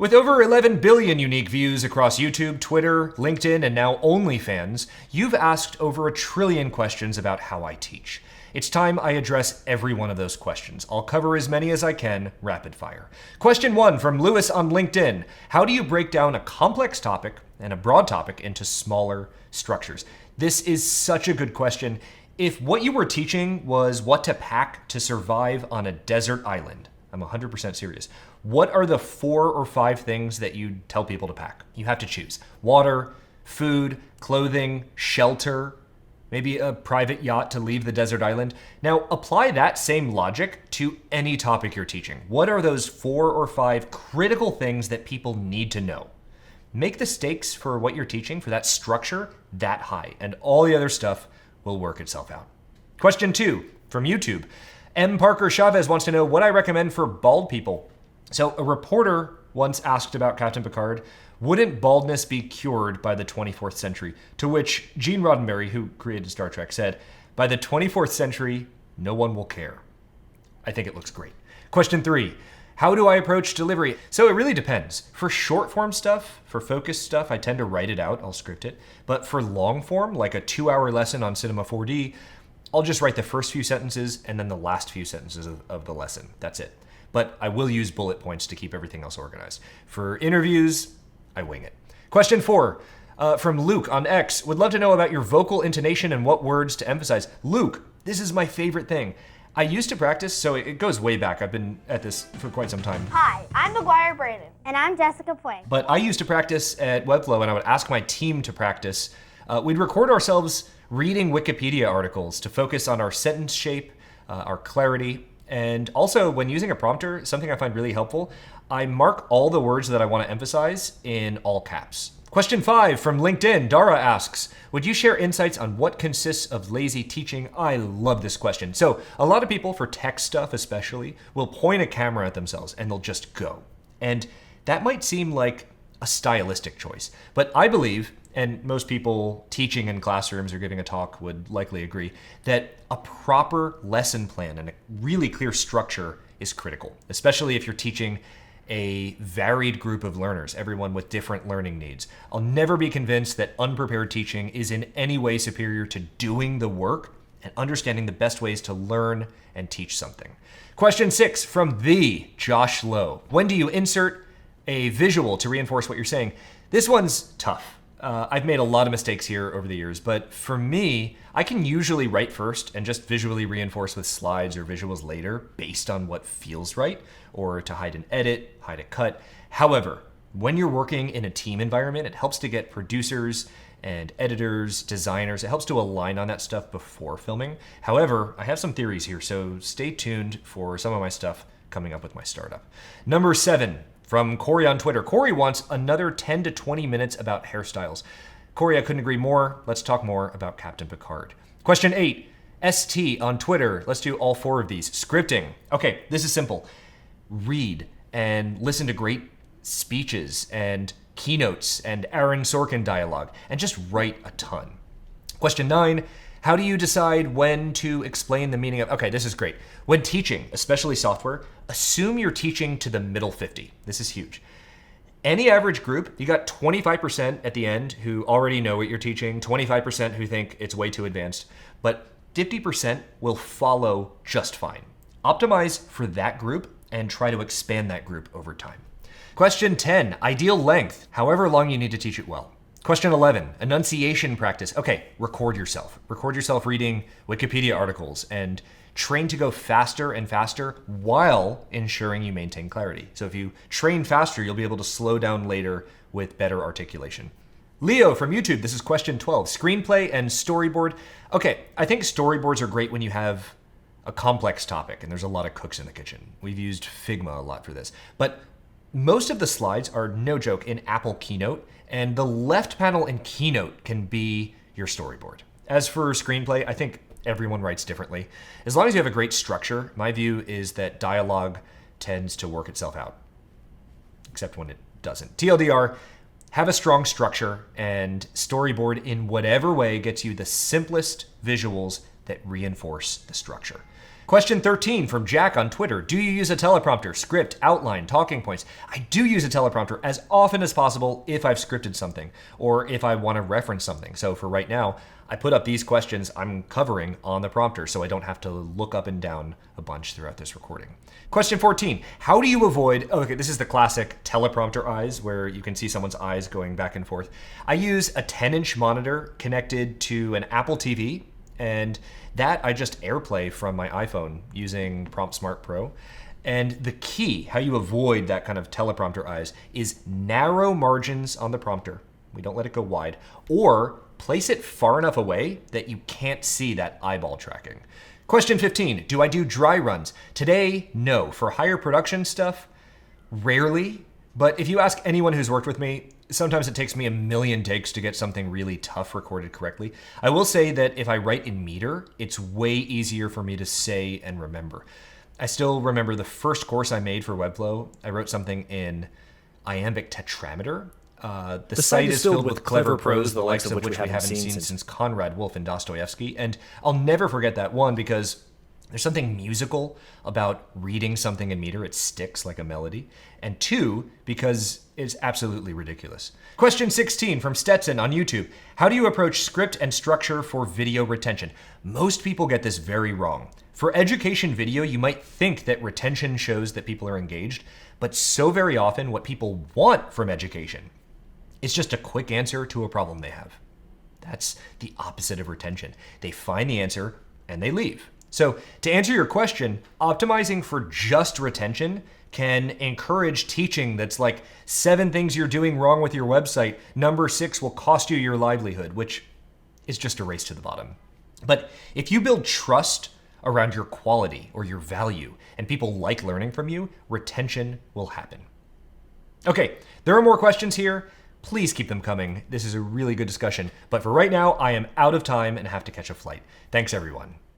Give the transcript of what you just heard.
With over 11 billion unique views across YouTube, Twitter, LinkedIn, and now OnlyFans, you've asked over 1 trillion questions about how I teach. It's time I address every one of those questions. I'll cover as many as I can, rapid fire. Question 1 from Lewis on LinkedIn. How do you break down a complex topic and a broad topic into smaller structures? This is such a good question. If what you were teaching was what to pack to survive on a desert island, I'm 100% serious. What are the 4 or 5 things that you tell people to pack? You have to choose. Water, food, clothing, shelter, maybe a private yacht to leave the desert island. Now, apply that same logic to any topic you're teaching. What are those 4 or 5 critical things that people need to know? Make the stakes for what you're teaching, for that structure, that high, and all the other stuff will work itself out. Question 2 from YouTube. M. Parker Chavez wants to know what I recommend for bald people. So a reporter once asked about Captain Picard, wouldn't baldness be cured by the 24th century? To which Gene Roddenberry, who created Star Trek, said, by the 24th century, no one will care. I think it looks great. Question 3, how do I approach delivery? So it really depends. For short form stuff, for focused stuff, I tend to write it out, I'll script it. But for long form, like a 2-hour lesson on Cinema 4D, I'll just write the first few sentences and then the last few sentences of the lesson. That's it. But I will use bullet points to keep everything else organized. For interviews, I wing it. Question 4 from Luke on X. Would love to know about your vocal intonation and what words to emphasize. Luke, this is my favorite thing. I used to practice, so it goes way back. I've been at this for quite some time. Hi, I'm McGuire Brandon. And I'm Jessica Point. But I used to practice at Webflow, and I would ask my team to practice. We'd record ourselves reading Wikipedia articles to focus on our sentence shape, our clarity, and also when using a prompter, something I find really helpful, I mark all the words that I want to emphasize in all caps. Question 5 from LinkedIn, Dara asks, would you share insights on what consists of lazy teaching? I love this question. So a lot of people, for tech stuff especially, will point a camera at themselves and they'll just go. And that might seem like a stylistic choice, but I believe, and most people teaching in classrooms or giving a talk would likely agree, that a proper lesson plan and a really clear structure is critical, especially if you're teaching a varied group of learners, everyone with different learning needs. I'll never be convinced that unprepared teaching is in any way superior to doing the work and understanding the best ways to learn and teach something. Question 6 from the Josh Lowe. When do you insert a visual to reinforce what you're saying? This one's tough. I've made a lot of mistakes here over the years, but for me, I can usually write first and just visually reinforce with slides or visuals later based on what feels right, or to hide an edit, hide a cut. However, when you're working in a team environment, it helps to get producers and editors, designers, it helps to align on that stuff before filming. However, I have some theories here, so stay tuned for some of my stuff coming up with my startup. Number 7. From Corey on Twitter. Corey wants another 10 to 20 minutes about hairstyles. Corey, I couldn't agree more. Let's talk more about Captain Picard. Question 8, ST on Twitter. Let's do all 4 of these. Scripting. Okay, this is simple. Read and listen to great speeches and keynotes and Aaron Sorkin dialogue and just write a ton. Question 9, how do you decide when to explain the meaning of, okay, this is great. When teaching, especially software, assume you're teaching to the middle 50. This is huge. Any average group, you got 25% at the end who already know what you're teaching, 25% who think it's way too advanced, but 50% will follow just fine. Optimize for that group and try to expand that group over time. Question 10, ideal length, however long you need to teach it well. Question 11, enunciation practice. Okay, record yourself. Record yourself reading Wikipedia articles and train to go faster and faster while ensuring you maintain clarity. So if you train faster, you'll be able to slow down later with better articulation. Leo from YouTube, this is question 12, screenplay and storyboard. Okay, I think storyboards are great when you have a complex topic and there's a lot of cooks in the kitchen. We've used Figma a lot for this, but most of the slides are, no joke, in Apple Keynote, and the left panel in Keynote can be your storyboard. As for screenplay, I think everyone writes differently. As long as you have a great structure, my view is that dialogue tends to work itself out, except when it doesn't. TLDR, have a strong structure and storyboard in whatever way gets you the simplest visuals that reinforce the structure. Question 13 from Jack on Twitter. Do you use a teleprompter, script, outline, talking points? I do use a teleprompter as often as possible if I've scripted something or if I want to reference something. So for right now, I put up these questions I'm covering on the prompter so I don't have to look up and down a bunch throughout this recording. Question 14. How do you avoid, okay, this is the classic teleprompter eyes where you can see someone's eyes going back and forth. I use a 10-inch monitor connected to an Apple TV, and that I just AirPlay from my iPhone using Prompt Smart Pro. And the key, how you avoid that kind of teleprompter eyes, is narrow margins on the prompter. We don't let it go wide. Or place it far enough away that you can't see that eyeball tracking. Question 15, do I do dry runs? Today, no. For higher production stuff, rarely. But if you ask anyone who's worked with me, sometimes it takes me a million takes to get something really tough recorded correctly. I will say that if I write in meter, it's way easier for me to say and remember. I still remember the first course I made for Webflow. I wrote something in iambic tetrameter. The site is filled with clever prose, the likes of which we haven't seen since Conrad, Wolf, and Dostoevsky. And I'll never forget that one because there's something musical about reading something in meter. It sticks like a melody. And two, because it's absolutely ridiculous. Question 16 from Stetson on YouTube. How do you approach script and structure for video retention? Most people get this very wrong. For education video, you might think that retention shows that people are engaged, but so very often what people want from education is just a quick answer to a problem they have. That's the opposite of retention. They find the answer and they leave. So to answer your question, optimizing for just retention can encourage teaching that's like 7 things you're doing wrong with your website. Number 6 will cost you your livelihood, which is just a race to the bottom. But if you build trust around your quality or your value and people like learning from you, retention will happen. Okay, there are more questions here. Please keep them coming. This is a really good discussion. But for right now, I am out of time and have to catch a flight. Thanks, everyone.